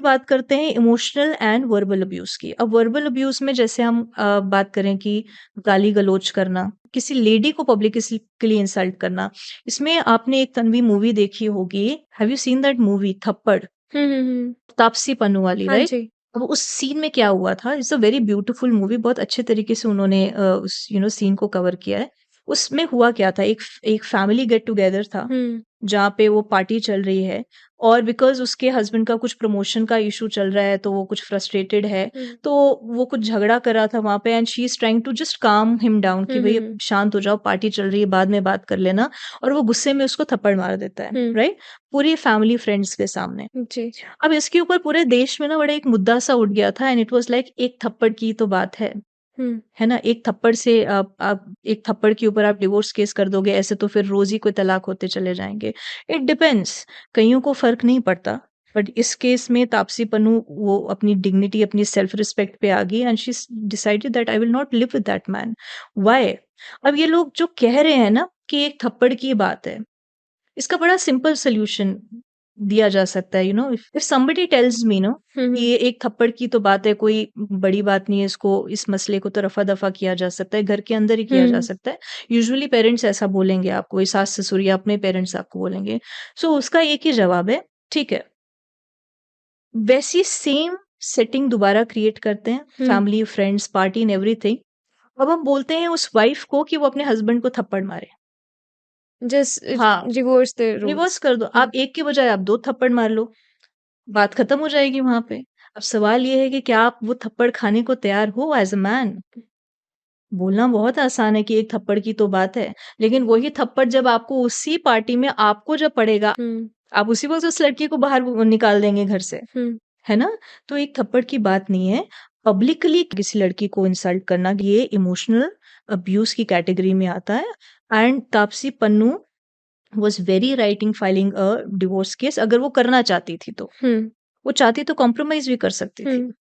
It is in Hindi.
बात करते हैं इमोशनल एंड वर्बल अब्यूज़ की। अब वर्बल अब्यूज़ में जैसे हम बात करें कि गाली-गलौच करना, किसी लेडी को पब्लिकली इंसल्ट करना। इसमें आपने एक तन्वी मूवी देखी होगी, have you seen that movie थप्पड़? हुँ। तापसी पन्नू वाली, हाँ राइट? जी। अब उस सीन में क्या हुआ था, it's a very beautiful movie, बहुत अच्छे तरीके से उन्होंने उस सीन को कवर किया है। उसमें हुआ क्या था, एक फैमिली गेट टुगेदर था, हुँ, जहाँ पे वो पार्टी चल रही है और बिकॉज़ उसके हस्बैंड का कुछ प्रमोशन का इश्यू चल रहा है, तो वो कुछ फ्रस्ट्रेटेड है, हुँ, तो वो कुछ झगड़ा कर रहा था वहाँ पे and she is trying to just calm him down कि भई हुँ। शांत हो जाओ, पार्टी चल रही है, बाद में बात कर लेना, और वो गुस्से में उसको थप्पड़ मार देता है, हुँ, राइट? पूरी फैमिली फ्रेंड्स के सामने। जी। अब इसके ऊपर पूरे देश में ना बड़ा एक मुद्दा सा उठ गया था एंड इट वाज़ लाइक एक थप्पड़ की तो बात हुँ, है ना? एक थप्पड़ से आप एक थप्पड़ के ऊपर आप डिवोर्स केस कर दोगे, ऐसे तो फिर रोज़ ही कोई तलाक होते चले जाएँगे। इट डिपेंड्स, कइयों को फ़र्क नहीं पड़ता, बट इस केस में तापसी पन्नू वो अपनी डिग्निटी, अपनी सेल्फ रिस्पेक्ट पे आ गई एंड शी स decided that I will not live with that man. Why? अब ये लोग जो कह रहे हैं ना कि एक थप्पड़ की बात है, इसका बड़ा सिंपल सॉल्यूशन दिया जा सकता है, इफ समबडी टेल्स मी हुँ, कि हुँ, ये एक थप्पड़ की तो बात है, कोई बड़ी बात नहीं है, इसको इस मसले को तो रफा-दफा किया जा सकता है, घर के अंदर ही किया जा हुँ, सकता है। यूजुअली पेरेंट्स ऐसा बोलेंगे आपको, ये सास-ससुर या अपने पेरेंट्स आपको बोलेंगे। सो उसका एक ही जवाब है, ठीक है, वैसी सेम सेटिंग दोबारा क्रिएट करते हैं, हुँ। Family, friends, party and everything. अब हम बोलते हैं उस वाइफ को कि वो अपने हस्बैंड को थप्पड़ मारे। जस्ट हाँ, रिवर्स द रिवर्स रोल्स। कर दो। हुँ, आप एक के बजाय आप 2 थप्पड़ मार लो। बात खत्म हो जाएगी वहाँ पे। अब सवाल ये है कि क्या आप वो थप्पड़ खाने को तैयार हो एज़ अ मैन? बोलना बहुत आसान है कि एक थप्पड़ की तो बात है, लेकिन वही थप्पड़ जब आपको उसी पार्टी में आपको जब पड़ेगा, हुँ, आप उसी वक़्त उस लड़की को बाहर वो निकाल देंगे घर से, हुँ, है ना? तो एक थप्पड़ की बात नहीं है। पब्लिकली किसी लड़की को इंसल्ट करना, ये इमोशनल अब्यूज़ की कैटेगरी में आता है and Taapsee Pannu was very right in filing a divorce case, अगर वो करना चाहती थी तो। हुँ, वो चाहती तो कॉम्प्रोमाइज़ भी कर सकती हुँ। थी।